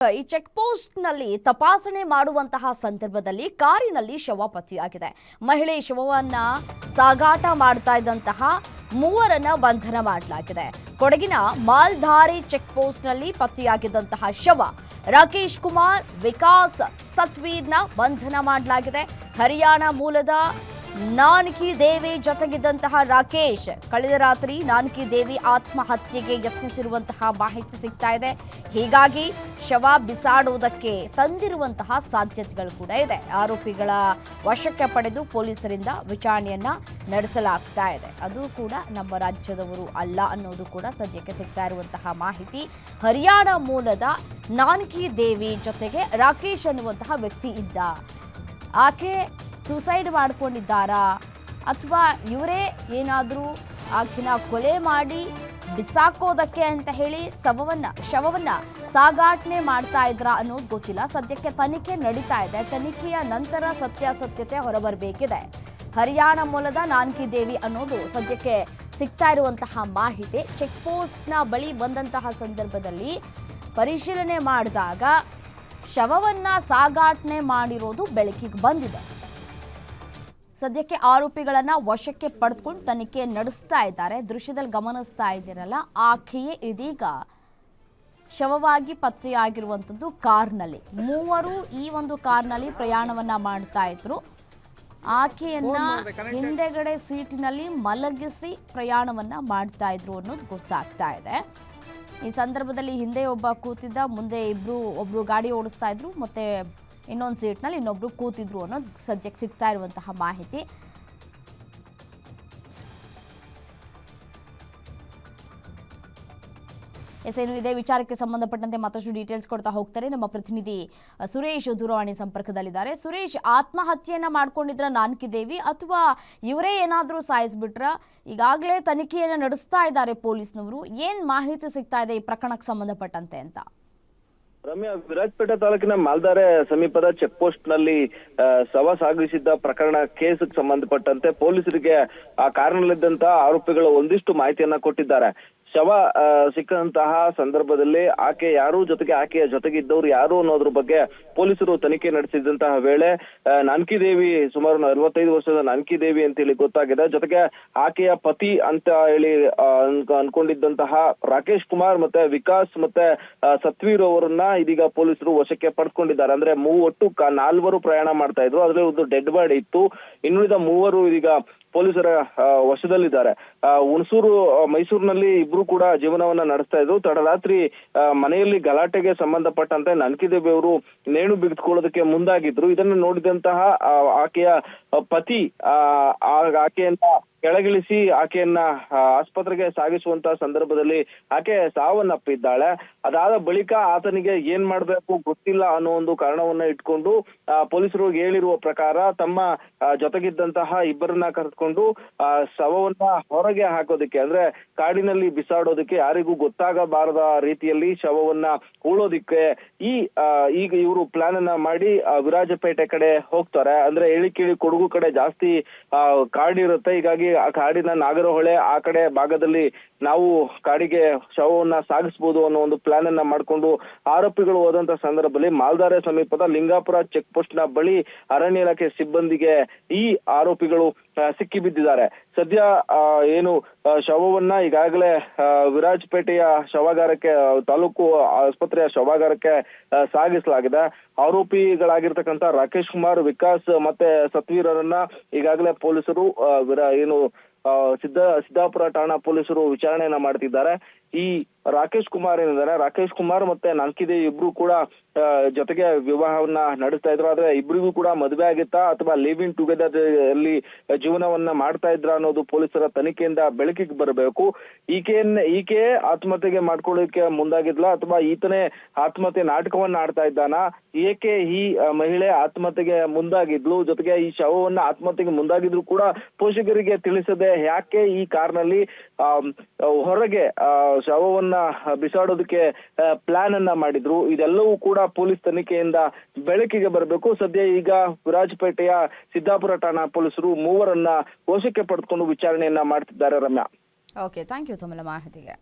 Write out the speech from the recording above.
ಈ check post ನಲ್ಲಿ ತಪಾಸಣೆ ಮಾಡುವಂತಹ ಸಂದರ್ಭದಲ್ಲಿ ಕಾರಿನಲ್ಲಿ ಶವ ಪತ್ತೆಯಾಗಿದೆ. ಮಹಿಳೆ ಶವವನ್ನ ಸಾಗಾಟ ಮಾಡ್ತಾ ಇದ್ದಂತಹ ಮೂವರನ್ನ ಬಂಧನ ಮಾಡಲಾಗಿದೆ. ಕೊಡಗಿನ ಮಾಲ್ಧಾರಿ ಚೆಕ್ ಪೋಸ್ಟ್ ನಲ್ಲಿ ಪತ್ತೆಯಾಗಿದ್ದಂತಹ ಶವ ರಾಕೇಶ್ ಕುಮಾರ್, ವಿಕಾಸ್ ಸತ್ವೀರ್ನ ಬಂಧನ ಮಾಡಲಾಗಿದೆ. ಹರಿಯಾಣ ಮೂಲದ ನಾನ್ಕಿ ದೇವಿ ಜೊತೆಗಿದ್ದಂತಹ ರಾಕೇಶ್ ಕಳೆದ ರಾತ್ರಿ ನಾನ್ಕಿ ದೇವಿ ಆತ್ಮಹತ್ಯೆಗೆ ಯತ್ನಿಸಿರುವಂತಹ ಮಾಹಿತಿ ಸಿಗ್ತಾ ಇದೆ. ಹೀಗಾಗಿ ಶವ ಬಿಸಾಡುವುದಕ್ಕೆ ತಂದಿರುವಂತಹ ಸಾಧ್ಯತೆಗಳು ಕೂಡ ಇದೆ. ಆರೋಪಿಗಳ ವಶಕ್ಕೆ ಪಡೆದು ಪೊಲೀಸರಿಂದ ವಿಚಾರಣೆಯನ್ನ ನಡೆಸಲಾಗ್ತಾ ಇದೆ. ಅದು ಕೂಡ ನಮ್ಮ ರಾಜ್ಯದವರು ಅಲ್ಲ ಅನ್ನೋದು ಕೂಡ ಸದ್ಯಕ್ಕೆ ಸಿಗ್ತಾ ಇರುವಂತಹ ಮಾಹಿತಿ. ಹರಿಯಾಣ ಮೂಲದ ನಾನ್ಕಿ ದೇವಿ ಜೊತೆಗೆ ರಾಕೇಶ್ ಅನ್ನುವಂತಹ ವ್ಯಕ್ತಿ ಇದ್ದ. ಆಕೆ ಸೂಸೈಡ್ ಮಾಡ್ಕೊಂಡಿದ್ದಾರಾ ಅಥವಾ ಇವರೇ ಏನಾದರೂ ಆಕೆನ ಕೊಲೆ ಮಾಡಿ ಬಿಸಾಕೋದಕ್ಕೆ ಅಂತ ಹೇಳಿ ಶವವನ್ನ ಸಾಗಾಟನೆ ಮಾಡ್ತಾ ಇದ್ರಾ ಅನ್ನೋದು ಗೊತ್ತಿಲ್ಲ. ಸದ್ಯಕ್ಕೆ ತನಿಖೆ ನಡೀತಾ ಇದೆ. ತನಿಖೆಯ ನಂತರ ಸತ್ಯಾಸತ್ಯತೆ ಹೊರಬರಬೇಕಿದೆ. ಹರಿಯಾಣ ಮೂಲದ ನಾನ್ಕಿ ದೇವಿ ಅನ್ನೋದು ಸದ್ಯಕ್ಕೆ ಸಿಗ್ತಾ ಇರುವಂತಹ ಮಾಹಿತಿ. ಚೆಕ್ ಪೋಸ್ಟ್ನ ಬಳಿ ಬಂದಂತಹ ಸಂದರ್ಭದಲ್ಲಿ ಪರಿಶೀಲನೆ ಮಾಡಿದಾಗ ಶವವನ್ನ ಸಾಗಾಟನೆ ಮಾಡಿರೋದು ಬೆಳಕಿಗೆ ಬಂದಿದೆ. ಸದ್ಯಕ್ಕೆ ಆರೋಪಿಗಳನ್ನ ವಶಕ್ಕೆ ಪಡೆದುಕೊಂಡು ತನಿಖೆ ನಡೆಸ್ತಾ ಇದ್ದಾರೆ. ದೃಶ್ಯದಲ್ಲಿ ಗಮನಿಸ್ತಾ ಇದ್ದೀರಲ್ಲ, ಆಕೆಯೇ ಇದೀಗ ಶವವಾಗಿ ಪತ್ತೆಯಾಗಿರುವಂಥದ್ದು ಕಾರ್ನಲ್ಲಿ. ಮೂವರು ಈ ಒಂದು ಕಾರ್ನಲ್ಲಿ ಪ್ರಯಾಣವನ್ನ ಮಾಡ್ತಾ ಇದ್ರು. ಆಕೆಯನ್ನ ಹಿಂದೆಗಡೆ ಸೀಟಿನಲ್ಲಿ ಮಲಗಿಸಿ ಪ್ರಯಾಣವನ್ನ ಮಾಡ್ತಾ ಇದ್ರು ಅನ್ನೋದು ಗೊತ್ತಾಗ್ತಾ ಇದೆ. ಈ ಸಂದರ್ಭದಲ್ಲಿ ಹಿಂದೆ ಒಬ್ಬ ಕೂತಿದ್ದ, ಮುಂದೆ ಒಬ್ರು ಗಾಡಿ ಓಡಿಸ್ತಾ ಇದ್ರು, ಮತ್ತೆ ಇನ್ನೊಂದು ಸೀಟ್ನಲ್ಲಿ ಇನ್ನೊಬ್ರು ಕೂತಿದ್ರು ಅನ್ನೋದು ಸದ್ಯಕ್ಕೆ ಸಿಗ್ತಾ ಇರುವಂತಹ ಮಾಹಿತಿ. ಏನು ಇದೇ ವಿಚಾರಕ್ಕೆ ಸಂಬಂಧಪಟ್ಟಂತೆ ಮತ್ತಷ್ಟು ಡೀಟೇಲ್ಸ್ ಕೊಡ್ತಾ ಹೋಗ್ತಾರೆ ನಮ್ಮ ಪ್ರತಿನಿಧಿ ಸುರೇಶ್ ದೂರವಾಣಿ ಸಂಪರ್ಕದಲ್ಲಿದ್ದಾರೆ. ಸುರೇಶ್, ಆತ್ಮಹತ್ಯೆಯನ್ನ ಮಾಡ್ಕೊಂಡಿದ್ರ ನಾನ್ಕಿ ದೇವಿ ಅಥವಾ ಇವರೇ ಏನಾದರೂ ಸಾಯಿಸ್ಬಿಟ್ರ? ಈಗಾಗಲೇ ತನಿಖೆಯನ್ನ ನಡೆಸ್ತಾ ಇದ್ದಾರೆ ಪೊಲೀಸ್ನವರು. ಏನ್ ಮಾಹಿತಿ ಸಿಗ್ತಾ ಇದೆ ಈ ಪ್ರಕರಣಕ್ಕೆ ಸಂಬಂಧಪಟ್ಟಂತೆ ಅಂತ? ರಮ್ಯಾ, ವಿರಾಜಪೇಟೆ ತಾಲೂಕಿನ ಮಾಲ್ದಾರೆ ಸಮೀಪದ ಚೆಕ್ ಪೋಸ್ಟ್ ನಲ್ಲಿ ಶವ ಸಾಗಿಸಿದ್ದ ಪ್ರಕರಣ ಕೇಸ್ ಸಂಬಂಧಪಟ್ಟಂತೆ ಪೊಲೀಸರಿಗೆ ಆ ಕಾರಿನಲ್ಲಿದ್ದಂತಹ ಆರೋಪಿಗಳು ಒಂದಿಷ್ಟು ಮಾಹಿತಿಯನ್ನ ಕೊಟ್ಟಿದ್ದಾರೆ. ಶವ ಸಿಕ್ಕಂತಹ ಸಂದರ್ಭದಲ್ಲಿ ಆಕೆ ಯಾರು, ಜೊತೆಗೆ ಆಕೆಯ ಜೊತೆಗೆ ಇದ್ದವರು ಯಾರು ಅನ್ನೋದ್ರ ಬಗ್ಗೆ ಪೊಲೀಸರು ತನಿಖೆ ನಡೆಸಿದಂತಹ ವೇಳೆ ನಾನ್ಕಿ ದೇವಿ, ಸುಮಾರು 45 ವರ್ಷದ ನಾನ್ಕಿ ದೇವಿ ಅಂತ ಹೇಳಿ ಗೊತ್ತಾಗಿದೆ. ಜೊತೆಗೆ ಆಕೆಯ ಪತಿ ಅಂತ ಹೇಳಿ ಅನ್ಕೊಂಡಿದ್ದಂತಹ ರಾಕೇಶ್ ಕುಮಾರ್ ಮತ್ತೆ ವಿಕಾಸ್ ಮತ್ತೆ ಸತ್ವೀರ್ ಅವರನ್ನ ಇದೀಗ ಪೊಲೀಸರು ವಶಕ್ಕೆ ಪಡೆದುಕೊಂಡಿದ್ದಾರೆ. ಅಂದ್ರೆ ಒಟ್ಟು 4 ಪ್ರಯಾಣ ಮಾಡ್ತಾ ಇದ್ರು. ಅದ್ರಲ್ಲಿ ಒಂದು ಡೆಡ್ ಬಾಡಿ ಇತ್ತು. ಇನ್ನುಳಿದ 3 ಇದೀಗ ಪೊಲೀಸರ ವಶದಲ್ಲಿದ್ದಾರೆ. ಹುಣಸೂರು, ಮೈಸೂರಿನಲ್ಲಿ ಇಬ್ರು ಕೂಡ ಜೀವನವನ್ನ ನಡೆಸ್ತಾ ಇದ್ರು. ತಡರಾತ್ರಿ ಮನೆಯಲ್ಲಿ ಗಲಾಟೆಗೆ ಸಂಬಂಧಪಟ್ಟಂತೆ ನಾನ್ಕಿ ದೇವಿ ಅವರು ನೇಣು ಬಿಗಿದುಕೊಳ್ಳೋದಕ್ಕೆ ಮುಂದಾಗಿದ್ರು. ಇದನ್ನು ನೋಡಿದಂತಹ ಆಕೆಯ ಪತಿ ಆಕೆಯನ್ನ ಕೆಳಗಿಳಿಸಿ ಆಕೆಯನ್ನ ಆಸ್ಪತ್ರೆಗೆ ಸಾಗಿಸುವಂತಹ ಸಂದರ್ಭದಲ್ಲಿ ಆಕೆ ಸಾವನ್ನಪ್ಪಿದ್ದಾಳೆ. ಅದಾದ ಬಳಿಕ ಆತನಿಗೆ ಏನ್ ಮಾಡ್ಬೇಕು ಗೊತ್ತಿಲ್ಲ ಅನ್ನೋ ಒಂದು ಕಾರಣವನ್ನ ಇಟ್ಕೊಂಡು ಪೊಲೀಸರು ಹೇಳಿರುವ ಪ್ರಕಾರ ತಮ್ಮ ಜೊತೆಗಿದ್ದಂತಹ ಇಬ್ಬರನ್ನ ಕರೆದುಕೊಂಡು ಶವವನ್ನ ಹೊರಗೆ ಹಾಕೋದಕ್ಕೆ, ಅಂದ್ರೆ ಕಾಡಿನಲ್ಲಿ ಬಿಸಾಡೋದಕ್ಕೆ, ಯಾರಿಗೂ ಗೊತ್ತಾಗಬಾರದ ರೀತಿಯಲ್ಲಿ ಶವವನ್ನ ಹೂಳೋದಿಕ್ಕೆ ಈಗ ಇವರು ಪ್ಲಾನ್ ಅನ್ನ ಮಾಡಿ ವಿರಾಜಪೇಟೆ ಕಡೆ ಹೋಗ್ತಾರೆ. ಅಂದ್ರೆ ಎಳಿಕೇಳಿ ಕೊಡಗು ಕಡೆ ಜಾಸ್ತಿ ಕಾಡಿರುತ್ತೆ. ಹೀಗಾಗಿ ಆ ಕಾಡಿನ ನಾಗರಹೊಳೆ ಆ ಕಡೆ ಭಾಗದಲ್ಲಿ ನಾವು ಕಾಡಿಗೆ ಶವವನ್ನ ಸಾಗಿಸಬಹುದು ಅನ್ನೋ ಒಂದು ಪ್ಲಾನ್ ಅನ್ನ ಮಾಡ್ಕೊಂಡು ಆರೋಪಿಗಳು ಹೋದಂತ ಸಂದರ್ಭದಲ್ಲಿ ಮಾಲ್ದಾರೆ ಸಮೀಪದ ಲಿಂಗಾಪುರ ಚೆಕ್ ಪೋಸ್ಟ್ ನ ಬಳಿ ಅರಣ್ಯ ಇಲಾಖೆ ಸಿಬ್ಬಂದಿಗೆ ಈ ಆರೋಪಿಗಳು ಸಿಕ್ಕಿ ಬಿದ್ದಿದ್ದಾರೆ. ಸದ್ಯ ಏನು ಶವವನ್ನ ಈಗಾಗಲೇ ವಿರಾಜಪೇಟೆಯ ಶವಾಗಾರಕ್ಕೆ, ತಾಲೂಕು ಆಸ್ಪತ್ರೆಯ ಶವಾಗಾರಕ್ಕೆ ಸಾಗಿಸಲಾಗಿದೆ. ಆರೋಪಿಗಳಾಗಿರ್ತಕ್ಕಂಥ ರಾಕೇಶ್ ಕುಮಾರ್, ವಿಕಾಸ್ ಮತ್ತೆ ಸತ್ವೀರರನ್ನ ಈಗಾಗಲೇ ಪೊಲೀಸರು ಸಿದ್ದಾಪುರ ಠಾಣಾ ಪೊಲೀಸರು ವಿಚಾರಣೆಯನ್ನ ಮಾಡ್ತಿದ್ದಾರೆ. ಈ ರಾಕೇಶ್ ಕುಮಾರ್ ಏನಿದ್ದಾರೆ, ರಾಕೇಶ್ ಕುಮಾರ್ ಮತ್ತೆ ನಾನ್ಕಿ ದೇವಿ ಇಬ್ರು ಕೂಡ ಜೊತೆಗೆ ವಿವಾಹವನ್ನ ನಡೆಸ್ತಾ ಇದ್ರು. ಆದ್ರೆ ಇಬ್ರಿಗೂ ಕೂಡ ಮದುವೆ ಆಗಿತ್ತಾ ಅಥವಾ ಲಿವ್ ಇನ್ ಟುಗೆದರ್ ಅಲ್ಲಿ ಜೀವನವನ್ನ ಮಾಡ್ತಾ ಇದ್ರ ಅನ್ನೋದು ಪೊಲೀಸರ ತನಿಖೆಯಿಂದ ಬೆಳಕಿಗೆ ಬರಬೇಕು. ಈಕೆ ಆತ್ಮಹತ್ಯೆಗೆ ಮಾಡ್ಕೊಳ್ಳೋಕೆ ಮುಂದಾಗಿದ್ಲ ಅಥವಾ ಈತನೇ ಆತ್ಮಹತ್ಯೆ ನಾಟಕವನ್ನ ಆಡ್ತಾ ಇದ್ದಾನ? ಏಕೆ ಈ ಮಹಿಳೆ ಆತ್ಮಹತ್ಯೆಗೆ ಮುಂದಾಗಿದ್ಲು? ಜೊತೆಗೆ ಈ ಶವವನ್ನ ಆತ್ಮಹತ್ಯೆಗೆ ಮುಂದಾಗಿದ್ರು ಕೂಡ ಪೋಷಕರಿಗೆ ತಿಳಿಸದೆ ಯಾಕೆ ಈ ಕಾರ್ನಲ್ಲಿ ಹೊರಗೆ ಶವವನ್ನ ಬಿಸಾಡೋದಕ್ಕೆ ಪ್ಲಾನ್ ಅನ್ನ ಮಾಡಿದ್ರು? ಇದೆಲ್ಲವೂ ಕೂಡ ಪೊಲೀಸ್ ತನಿಖೆಯಿಂದ ಬೆಳಕಿಗೆ ಬರಬೇಕು. ಸದ್ಯ ಈಗ ವಿರಾಜಪೇಟೆಯ ಸಿದ್ದಾಪುರ ಠಾಣಾ ಪೊಲೀಸರು 3 ವಶಕ್ಕೆ ಪಡೆದುಕೊಂಡು ವಿಚಾರಣೆಯನ್ನ ಮಾಡ್ತಿದ್ದಾರೆ. ರಮ್ಯಾ, ಓಕೆ, ಥ್ಯಾಂಕ್ ಯು ತಮ್ಮೆಲ್ಲ ಮಾಹಿತಿಗೆ.